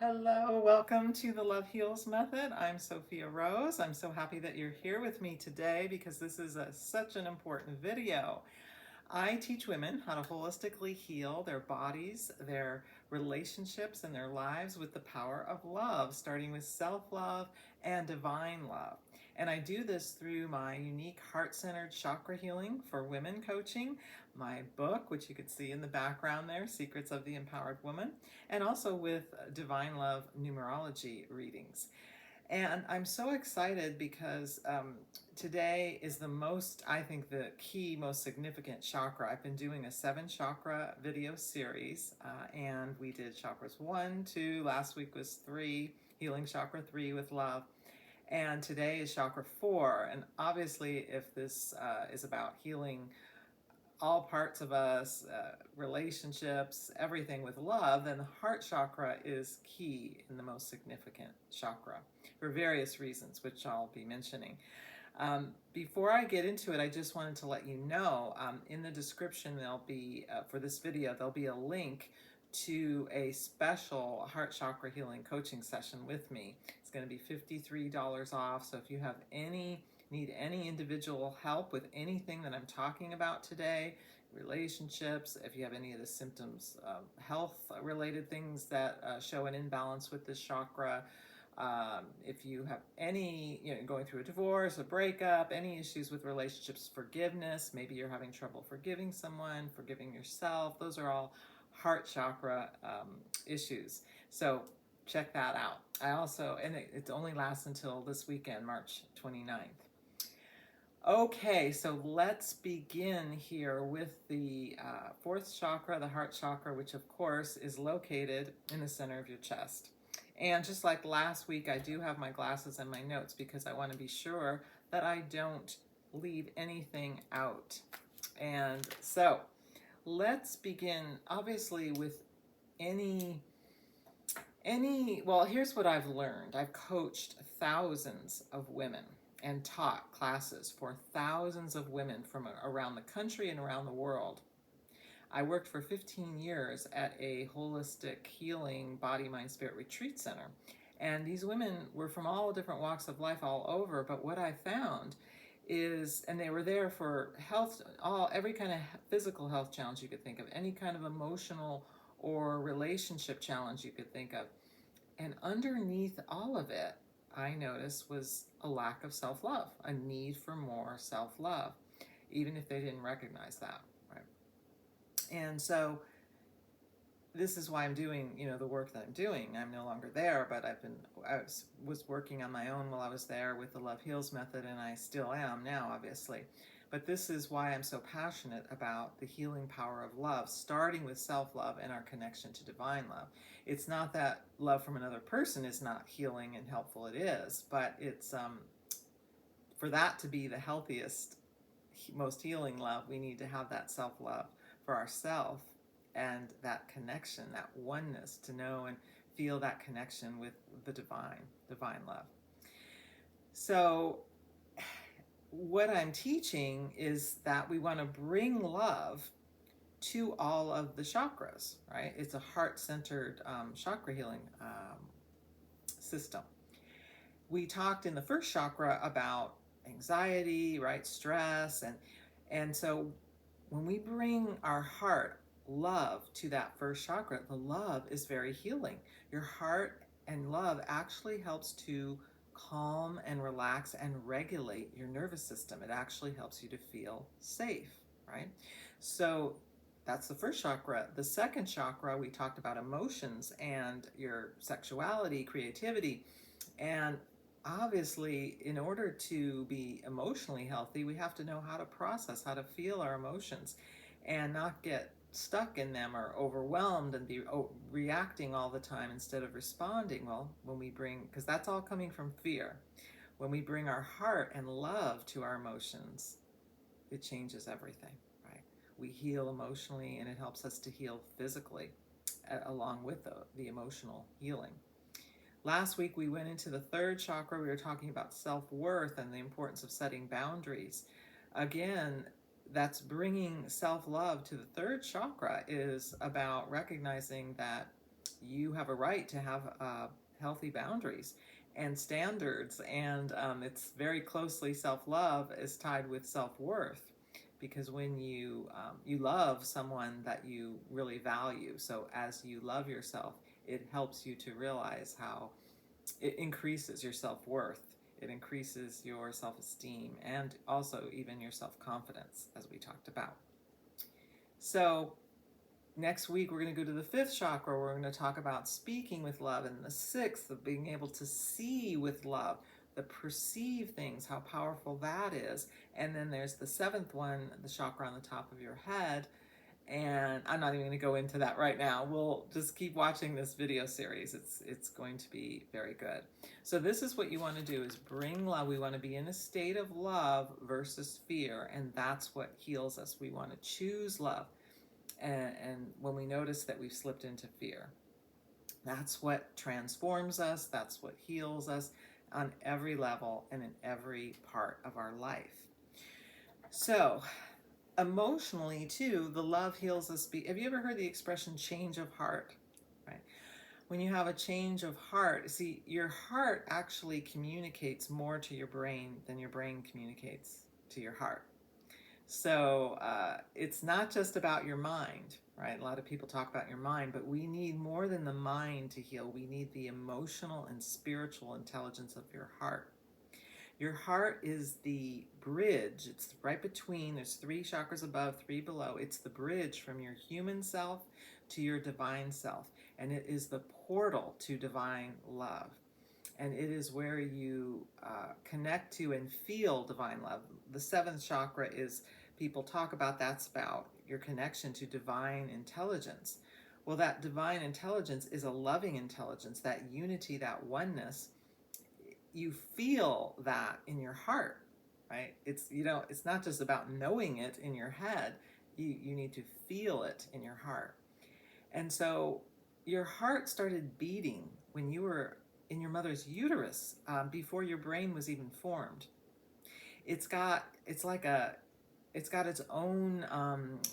Hello, welcome to the Love Heals Method. I'm Sophia Rose. I'm so happy that you're here with me today because this is such an important video. I teach women how to holistically heal their bodies, their relationships, and their lives with the power of love, starting with self-love and divine love. And I do this through my unique Heart-Centered Chakra Healing for Women coaching, my book, which you can see in the background there, Secrets of the Empowered Woman, and also with Divine Love numerology readings. And I'm so excited because today is I think, the key, most significant chakra. I've been doing a 7 chakra video series, and we did chakras 1, 2, last week was 3, healing chakra 3 with love. And today is chakra 4. And obviously, if this is about healing all parts of us, relationships, everything with love, then the heart chakra is key and the most significant chakra for various reasons, which I'll be mentioning. Before I get into it, I just wanted to let you know, in the description there'll be, for this video, there'll be a link to a special heart chakra healing coaching session with me. It's going to be $53 off, so if you have need any individual help with anything that I'm talking about today, relationships, if you have any of the symptoms, health related things that show an imbalance with this chakra, if you have any, going through a divorce, a breakup, any issues with relationships, forgiveness, maybe you're having trouble forgiving someone, forgiving yourself, those are all heart chakra issues. So check that out. I also, and it only lasts until this weekend, March 29th. Okay, so let's begin here with the fourth chakra, the heart chakra, which of course is located in the center of your chest. And just like last week, I do have my glasses and my notes because I want to be sure that I don't leave anything out. And so let's begin, obviously, with well, here's what I've learned. I've coached thousands of women and taught classes for thousands of women from around the country and around the world. I worked for 15 years at a holistic healing body, mind, spirit retreat center. And these women were from all different walks of life all over. But what I found is, and they were there for health, every kind of physical health challenge you could think of, any kind of emotional or relationship challenge you could think of. And underneath all of it, I noticed, was a lack of self-love, a need for more self-love, even if they didn't recognize that, right? And so this is why I'm doing, the work that I'm doing. I'm no longer there, but I was working on my own while I was there with the Love Heals method, and I still am now, obviously. But this is why I'm so passionate about the healing power of love, starting with self-love and our connection to divine love. It's not that love from another person is not healing and helpful, it is, but it's for that to be the healthiest, most healing love, we need to have that self-love for ourselves and that connection, that oneness, to know and feel that connection with the divine love. So what I'm teaching is that we want to bring love to all of the chakras, right? It's a heart-centered chakra healing system. We talked in the first chakra about anxiety, right? Stress, and so when we bring our heart love to that first chakra, the love is very healing. Your heart and love actually helps to calm and relax and regulate your nervous system. It actually helps you to feel safe, right? So that's the first chakra. The second chakra, we talked about emotions and your sexuality, creativity. And obviously, in order to be emotionally healthy, we have to know how to process, how to feel our emotions and not get stuck in them or overwhelmed and be reacting all the time instead of responding. Well, because that's all coming from fear. When we bring our heart and love to our emotions, it changes everything, right? We heal emotionally, and it helps us to heal physically along with the emotional healing. Last week, we went into the third chakra. We were talking about self-worth and the importance of setting boundaries. Again, that's bringing self-love to the third chakra, is about recognizing that you have a right to have healthy boundaries and standards, and it's very closely, self-love is tied with self-worth, because when you love someone that you really value, so as you love yourself, it helps you to realize how it increases your self-worth, it increases your self-esteem, and also even your self-confidence, as we talked about. So next week, we're going to go to the fifth chakra. We're going to talk about speaking with love, and the sixth of being able to see with love, the perceive things, how powerful that is. And then there's the seventh one, the chakra on the top of your head. And I'm not even going to go into that right now. We'll just keep watching this video series. It's going to be very good. So this is what you want to do, is bring love. We want to be in a state of love versus fear, and that's what heals us. We want to choose love. And when we notice that we've slipped into fear, that's what transforms us, that's what heals us on every level and in every part of our life. So emotionally too, the love heals us. Have you ever heard the expression change of heart? Right? When you have a change of heart, see, your heart actually communicates more to your brain than your brain communicates to your heart. So it's not just about your mind, right? A lot of people talk about your mind, but we need more than the mind to heal. We need the emotional and spiritual intelligence of your heart. Your heart is the bridge. It's right between, there's 3 chakras above, 3 below. It's the bridge from your human self to your divine self. And it is the portal to divine love. And it is where you connect to and feel divine love. The 7th chakra is, people talk about, that's about your connection to divine intelligence. Well, that divine intelligence is a loving intelligence, that unity, that oneness. You feel that in your heart, right? It's, it's not just about knowing it in your head. You need to feel it in your heart. And so your heart started beating when you were in your mother's uterus, before your brain was even formed. It's got its own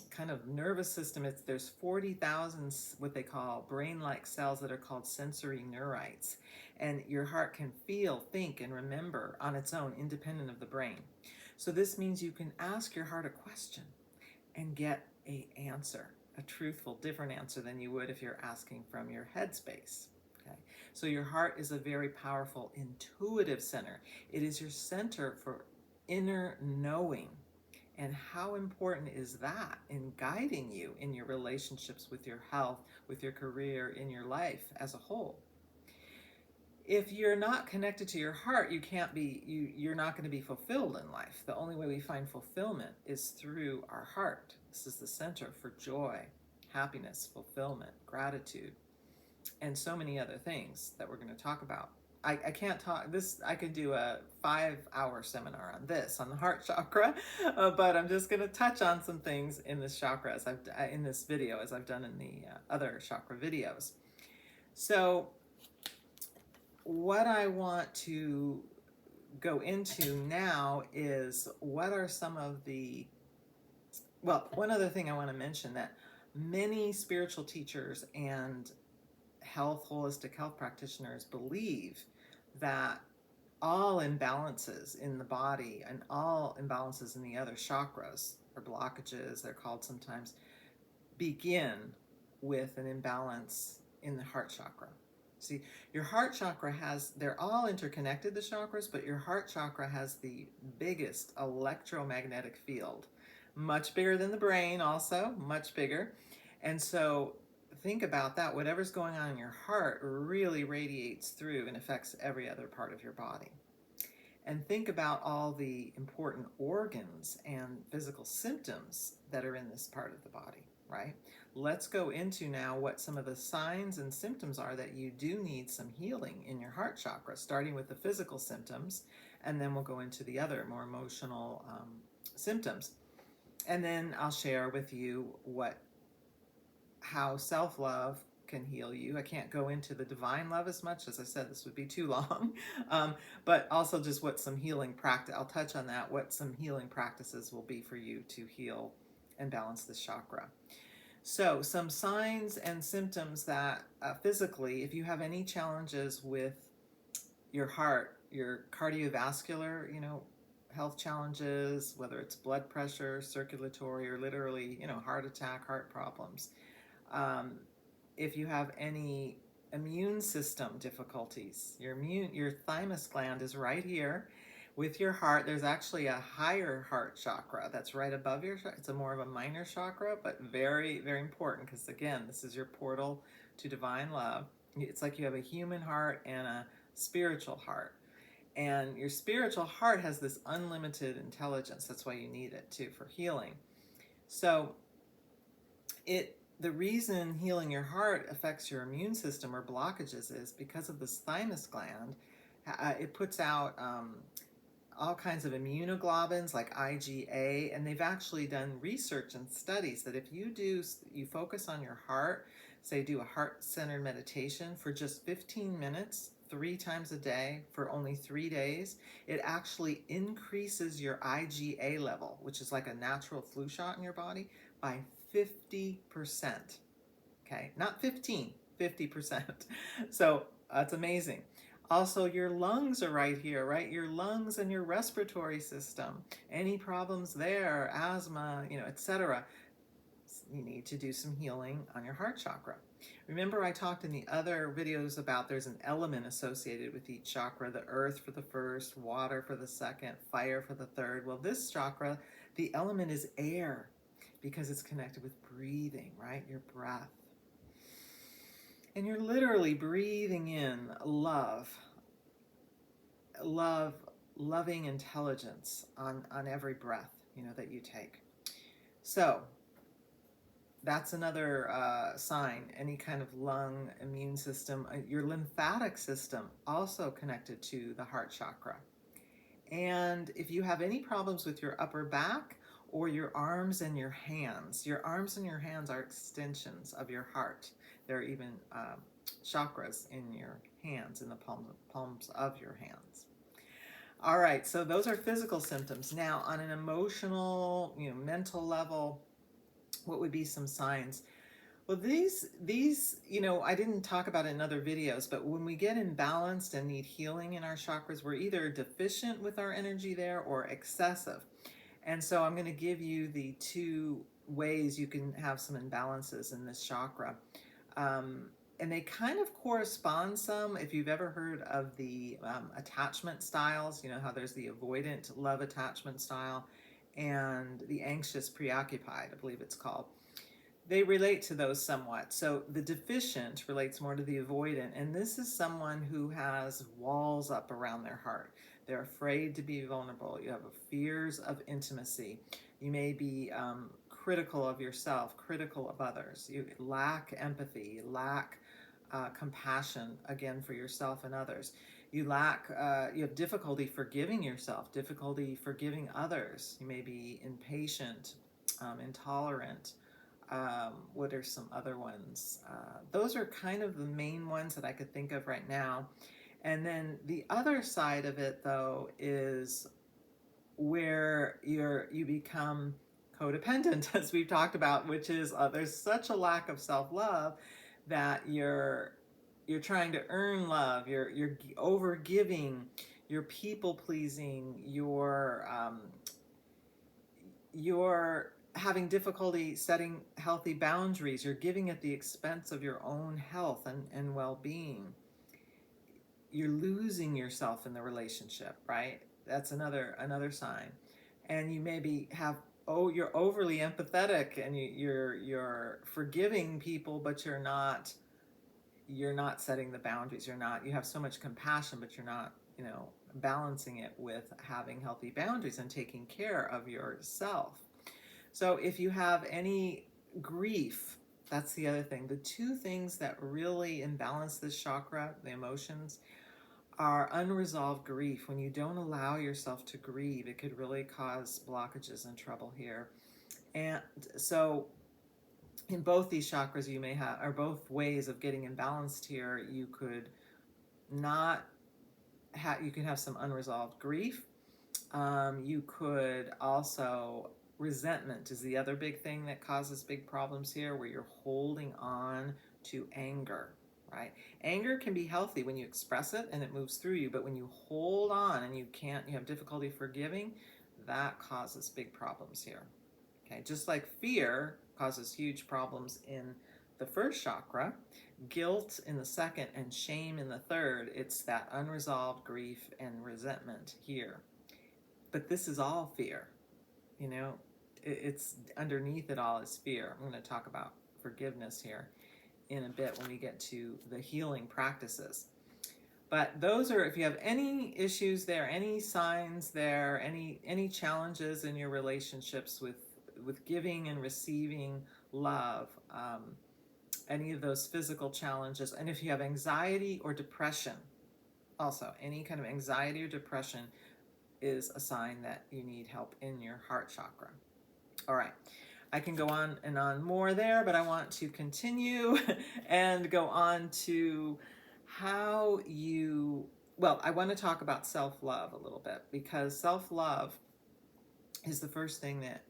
kind of nervous system. There's 40,000 what they call brain-like cells that are called sensory neurites. And your heart can feel, think, and remember on its own, independent of the brain. So this means you can ask your heart a question and get an answer, a truthful, different answer than you would if you're asking from your headspace. Okay? So your heart is a very powerful intuitive center. It is your center for inner knowing. And how important is that in guiding you in your relationships, with your health, with your career, in your life as a whole? If you're not connected to your heart, you're not going to be fulfilled in life. The only way we find fulfillment is through our heart. This is the center for joy, happiness, fulfillment, gratitude, and so many other things that we're going to talk about. I can't talk this. I could do a 5-hour seminar on this, on the heart chakra, but I'm just going to touch on some things in this chakra in this video, as I've done in the other chakra videos. So what I want to go into now is what are some of one other thing I want to mention, that many spiritual teachers and holistic health practitioners believe that all imbalances in the body and all imbalances in the other chakras, or blockages, they're called sometimes, begin with an imbalance in the heart chakra. See, your heart chakra they're all interconnected, the chakras, but your heart chakra has the biggest electromagnetic field, much bigger than the brain, also much bigger. And so think about that. Whatever's going on in your heart really radiates through and affects every other part of your body. And think about all the important organs and physical symptoms that are in this part of the body, right? Let's go into now what some of the signs and symptoms are that you do need some healing in your heart chakra, starting with the physical symptoms, and then we'll go into the other more emotional symptoms. And then I'll share with you how self-love can heal you. I can't go into the divine love as much. As I said, this would be too long. But also just what some healing practice, I'll touch on that, what some healing practices will be for you to heal and balance this chakra. So some signs and symptoms that physically, if you have any challenges with your heart, your cardiovascular, health challenges, whether it's blood pressure, circulatory, or literally, heart attack, heart problems. Um, if you have any immune system difficulties, your thymus gland is right here with your heart. There's actually a higher heart chakra that's right above your. It's a more of a minor chakra, but very, very important because again, this is your portal to divine love. It's like you have a human heart and a spiritual heart. And your spiritual heart has this unlimited intelligence. That's why you need it too for healing. So the reason healing your heart affects your immune system or blockages is because of this thymus gland. It puts out all kinds of immunoglobulins like IgA, and they've actually done research and studies that if you focus on your heart, say do a heart-centered meditation for just 15 minutes, 3 times a day for only 3 days, it actually increases your IgA level, which is like a natural flu shot in your body, by 50%. Okay, not 15, 50%. So that's amazing. Also, your lungs are right here, right? Your lungs and your respiratory system. Any problems there, asthma, etc. You need to do some healing on your heart chakra. Remember, I talked in the other videos about there's an element associated with each chakra, the earth for the first, water for the second, fire for the third. Well, this chakra, the element is air because it's connected with breathing, right? Your breath. And you're literally breathing in loving intelligence on every breath, that you take. So that's another sign. Any kind of lung, immune system, your lymphatic system also connected to the heart chakra. And if you have any problems with your upper back or your arms and your hands are extensions of your heart. There are even chakras in your hands, in the palms of your hands. All right, so those are physical symptoms. Now, on an emotional, mental level, what would be some signs? Well, these, I didn't talk about it in other videos, but when we get imbalanced and need healing in our chakras, we're either deficient with our energy there or excessive. And so I'm going to give you the 2 ways you can have some imbalances in this chakra. And they kind of correspond some. If you've ever heard of the attachment styles, how there's the avoidant love attachment style and the anxious preoccupied, I believe it's called. They relate to those somewhat. So the deficient relates more to the avoidant, and this is someone who has walls up around their heart. They're afraid to be vulnerable. You have fears of intimacy. You may be critical of yourself, critical of others. You lack empathy, lack compassion, again, for yourself and others. You have difficulty forgiving yourself, difficulty forgiving others. You may be impatient, intolerant. What are some other ones? Those are kind of the main ones that I could think of right now. And then the other side of it, though, is where you become codependent, as we've talked about, which is there's such a lack of self-love that you're trying to earn love, you're over giving, you're people pleasing, you're having difficulty setting healthy boundaries, you're giving at the expense of your own health and well-being. You're losing yourself in the relationship, right? That's another sign. And you maybe you're overly empathetic and you're forgiving people, but you're not setting the boundaries. You have so much compassion, but you're not, balancing it with having healthy boundaries and taking care of yourself. So if you have any grief, that's the other thing. The 2 things that really imbalance this chakra, the emotions, are unresolved grief. When you don't allow yourself to grieve, it could really cause blockages and trouble here. And so in both these chakras, you may have, or both ways of getting imbalanced here, you could you can have some unresolved grief. You could also Resentment is the other big thing that causes big problems here, where you're holding on to anger, right? Anger can be healthy when you express it and it moves through you, but when you hold on and you have difficulty forgiving, that causes big problems here. Okay, just like fear causes huge problems in the first chakra, guilt in the second, and shame in the third, it's that unresolved grief and resentment here. But this is all fear, you know, it's underneath it all is fear. I'm going to talk about forgiveness here in a bit when we get to the healing practices. But those are, if you have any issues there, any signs there, any challenges in your relationships with giving and receiving love, any of those physical challenges, and if you have anxiety or depression, also any kind of anxiety or depression is a sign that you need help in your heart chakra. All right, I can go on and on more there, but I want to continue and go on to how you, well, I want to talk about self-love a little bit, because self-love is the first thing that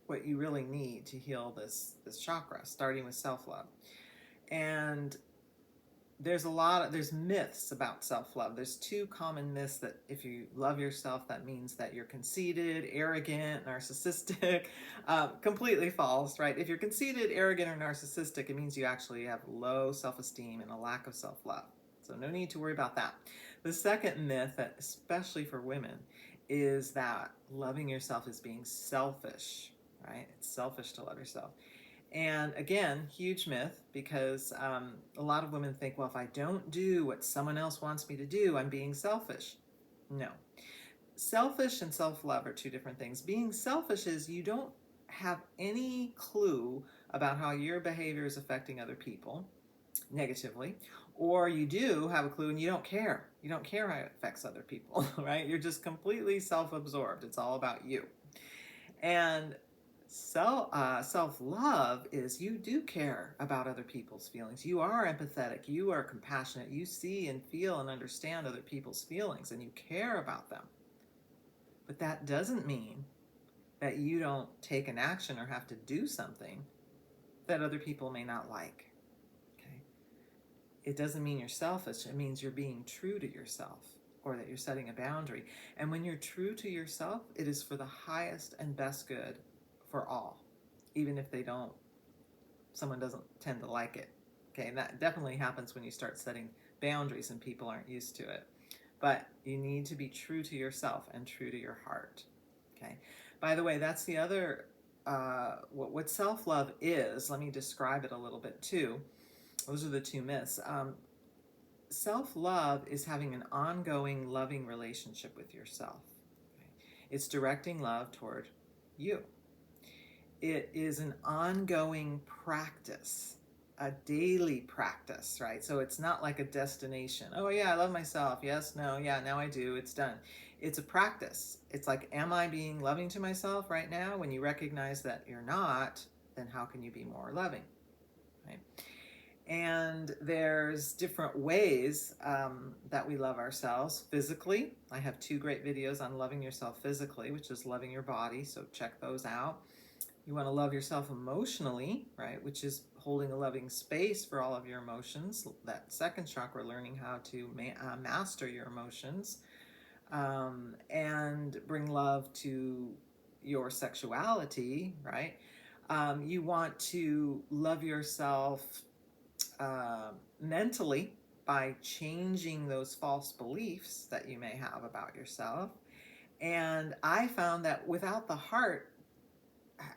what you really need to heal this chakra, starting with self-love. And there's myths about self-love. There's two common myths that if you love yourself, that means that you're conceited, arrogant, narcissistic. Completely false, right? If you're conceited, arrogant, or narcissistic, it means you actually have low self-esteem and a lack of self-love. So no need to worry about that. The second myth, that especially for women, is that loving yourself is being selfish, right? It's selfish to love yourself. And again, huge myth, because a lot of women think, well, if I don't do what someone else wants me to do, I'm being selfish. No. Selfish and self-love are two different things. Being selfish is you don't have any clue about how your behavior is affecting other people negatively, or you do have a clue and you don't care. You don't care how it affects other people, right? You're just completely self-absorbed. It's all about you. And self-love is you do care about other people's feelings. You are empathetic. You are compassionate. You see and feel and understand other people's feelings, and you care about them. But that doesn't mean that you don't take an action or have to do something that other people may not like. Okay? It doesn't mean you're selfish. It means you're being true to yourself, or that you're setting a boundary. And when you're true to yourself, it is for the highest and best good for all, even if someone doesn't tend to like it. Okay, and that definitely happens when you start setting boundaries and people aren't used to it. But you need to be true to yourself and true to your heart. Okay, by the way, that's the other, what self-love is. Let me describe it a little bit too. Those are the two myths. Self-love is having an ongoing loving relationship with yourself. Okay? It's directing love toward you. It is an ongoing practice, a daily practice, right? So it's not like a destination. Oh yeah, I love myself. Yes, no, yeah, now I do. It's done. It's a practice. It's like, am I being loving to myself right now? When you recognize that you're not, then how can you be more loving, right? And there's different ways that we love ourselves physically. I have 2 great videos on loving yourself physically, which is loving your body, so check those out. You want to love yourself emotionally, right, which is holding a loving space for all of your emotions. That second chakra, learning how to master your emotions, and bring love to your sexuality, right? You want to love yourself mentally by changing those false beliefs that you may have about yourself. And I found that without the heart,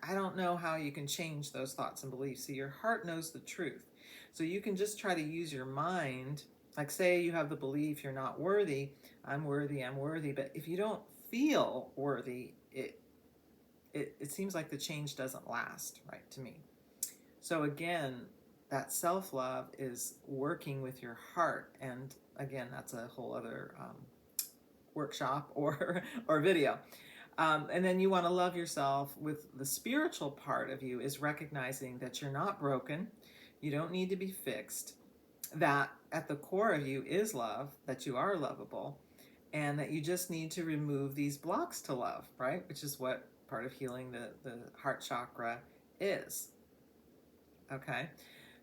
I don't know how you can change those thoughts and beliefs. See, your heart knows the truth. So you can just try to use your mind. Like, say you have the belief you're not worthy. I'm worthy, I'm worthy. But if you don't feel worthy, it seems like the change doesn't last, right, to me. So again, that self-love is working with your heart. And again, that's a whole other workshop or video. And then you want to love yourself with the spiritual part of you, is recognizing that you're not broken, you don't need to be fixed, that at the core of you is love, that you are lovable, and that you just need to remove these blocks to love, right? Which is what part of healing the heart chakra is. Okay,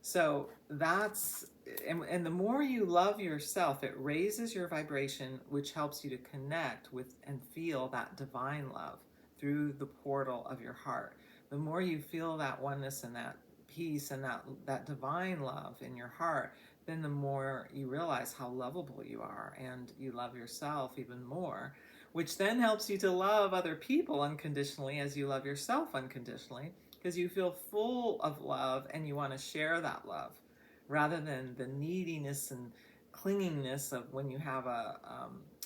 so that's, and the more you love yourself, it raises your vibration, which helps you to connect with and feel that divine love through the portal of your heart. The more you feel that oneness and that peace and that divine love in your heart, then the more you realize how lovable you are, and you love yourself even more, which then helps you to love other people unconditionally as you love yourself unconditionally, because you feel full of love and you want to share that love, rather than the neediness and clinginess of when you have a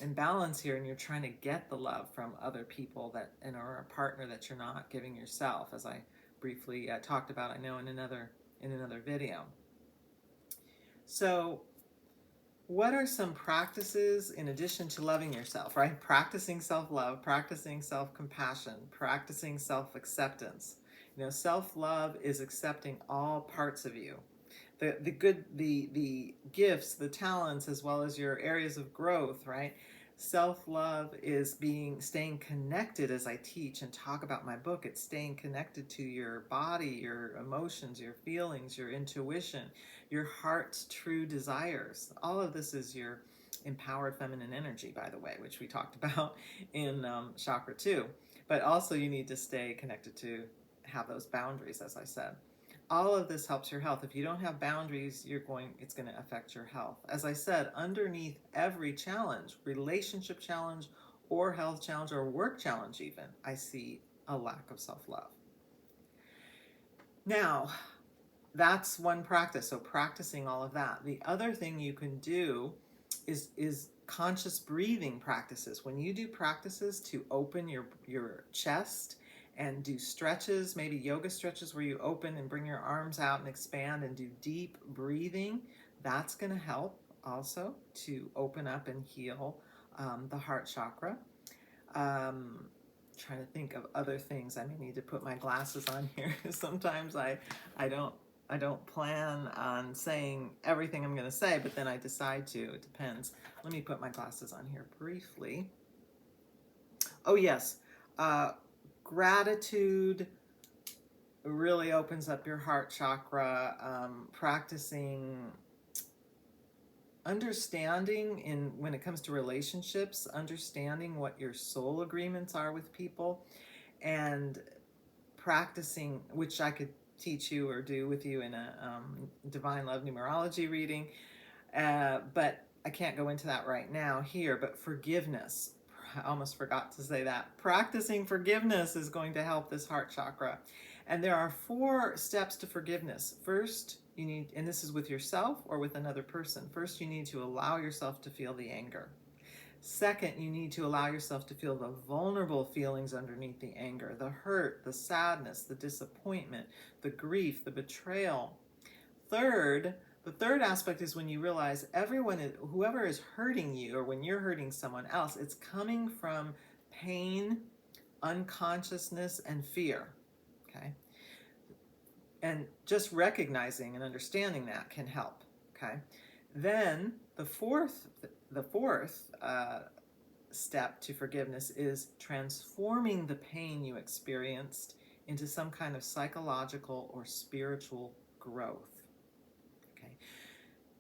imbalance here and you're trying to get the love from other people that, and or a partner that you're not giving yourself, as I briefly talked about, I know, in another video. So what are some practices in addition to loving yourself, right? Practicing self-love, practicing self-compassion, practicing self-acceptance. You know, self-love is accepting all parts of you. The gifts, the talents, as well as your areas of growth, right? Self-love is staying connected, as I teach and talk about my book. It's staying connected to your body, your emotions, your feelings, your intuition, your heart's true desires. All of this is your empowered feminine energy, by the way, which we talked about in chakra 2. But also you need to stay connected to have those boundaries, as I said. All of this helps your health. If you don't have boundaries, it's going to affect your health. As I said, underneath every challenge, relationship challenge or health challenge or work challenge even, I see a lack of self-love. Now, that's one practice. So practicing all of that. The other thing you can do is conscious breathing practices. When you do practices to open your chest and do stretches, maybe yoga stretches where you open and bring your arms out and expand and do deep breathing, that's going to help also to open up and heal the heart chakra. Trying to think of other things. I may need to put my glasses on here. Sometimes I don't plan on saying everything I'm going to say, but then I decide to. It depends. Let me put my glasses on here briefly. Oh yes, gratitude really opens up your heart chakra. Practicing understanding when it comes to relationships, understanding what your soul agreements are with people, and practicing, which I could teach you or do with you in a divine love numerology reading, but I can't go into that right now here. But forgiveness, I almost forgot to say that. Practicing forgiveness is going to help this heart chakra. And there are 4 steps to forgiveness. First, you need, and this is with yourself or with another person. First, you need to allow yourself to feel the anger. Second, you need to allow yourself to feel the vulnerable feelings underneath the anger, the hurt, the sadness, the disappointment, the grief, the betrayal. Third, the third aspect is when you realize whoever is hurting you, or when you're hurting someone else, it's coming from pain, unconsciousness, and fear. Okay? And just recognizing and understanding that can help. Okay? Then the fourth step to forgiveness is transforming the pain you experienced into some kind of psychological or spiritual growth. Okay.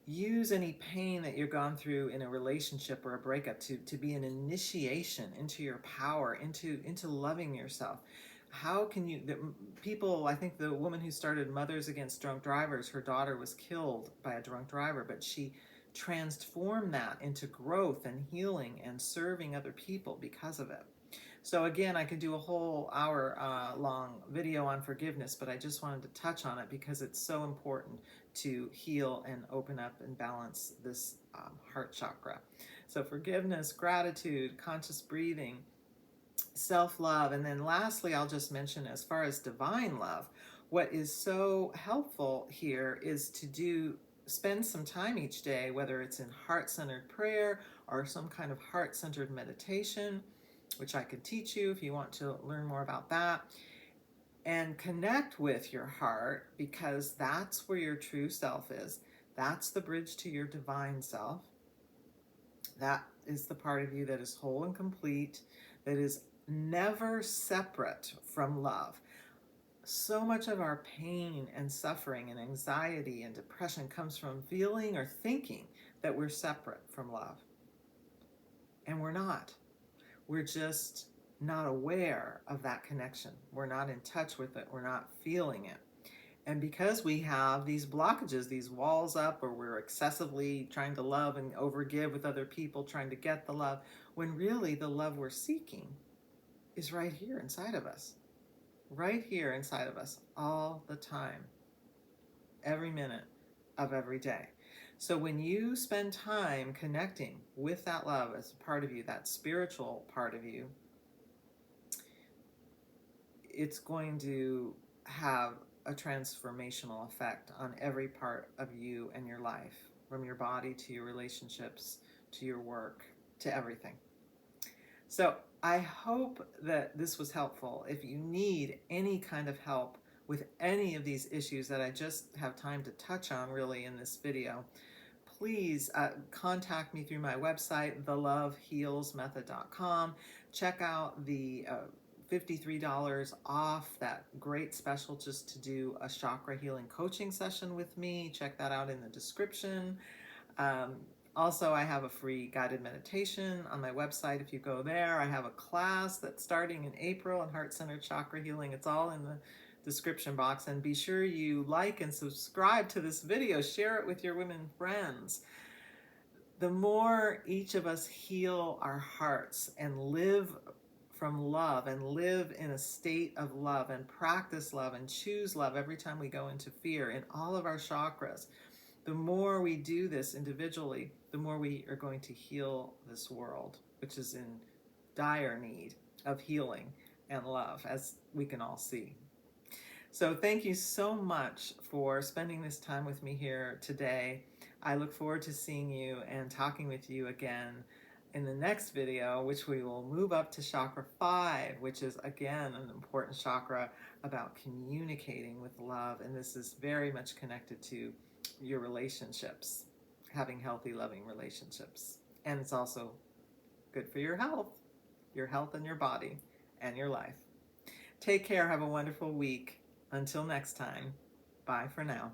Use any pain that you've gone through in a relationship or a breakup to be an initiation into your power, into loving yourself. How can you, people, I think the woman who started Mothers Against Drunk Drivers, her daughter was killed by a drunk driver, but she transformed that into growth and healing and serving other people because of it. So again, I could do a whole hour long video on forgiveness, but I just wanted to touch on it because it's so important to heal and open up and balance this heart chakra. So forgiveness, gratitude, conscious breathing, self-love, and then lastly, I'll just mention, as far as divine love, what is so helpful here is to spend some time each day, whether it's in heart-centered prayer or some kind of heart-centered meditation, which I could teach you if you want to learn more about that, and connect with your heart, because that's where your true self is. That's the bridge to your divine self. That is the part of you that is whole and complete, that is never separate from love. So much of our pain and suffering and anxiety and depression comes from feeling or thinking that we're separate from love. And we're not. We're just not aware of that connection. We're not in touch with it. We're not feeling it. And because we have these blockages, these walls up, or we're excessively trying to love and overgive with other people, trying to get the love, when really the love we're seeking is right here inside of us. Right here inside of us all the time, every minute of every day. So when you spend time connecting with that love as a part of you, that spiritual part of you, it's going to have a transformational effect on every part of you and your life, from your body to your relationships, to your work, to everything. So I hope that this was helpful. If you need any kind of help with any of these issues that I just have time to touch on really in this video, please contact me through my website, thelovehealsmethod.com. Check out the $53 off, that great special just to do a chakra healing coaching session with me. Check that out in the description. Also, I have a free guided meditation on my website. If you go there, I have a class that's starting in April in Heart-Centered Chakra Healing. It's all in the description box. And be sure you like and subscribe to this video. Share it with your women friends. The more each of us heal our hearts and live from love and live in a state of love and practice love and choose love every time we go into fear in all of our chakras, the more we do this individually, the more we are going to heal this world, which is in dire need of healing and love, as we can all see. So thank you so much for spending this time with me here today. I look forward to seeing you and talking with you again in the next video, which we will move up to chakra 5, which is again an important chakra about communicating with love. And this is very much connected to your relationships, having healthy, loving relationships. And it's also good for your health and your body and your life. Take care. Have a wonderful week. Until next time, bye for now.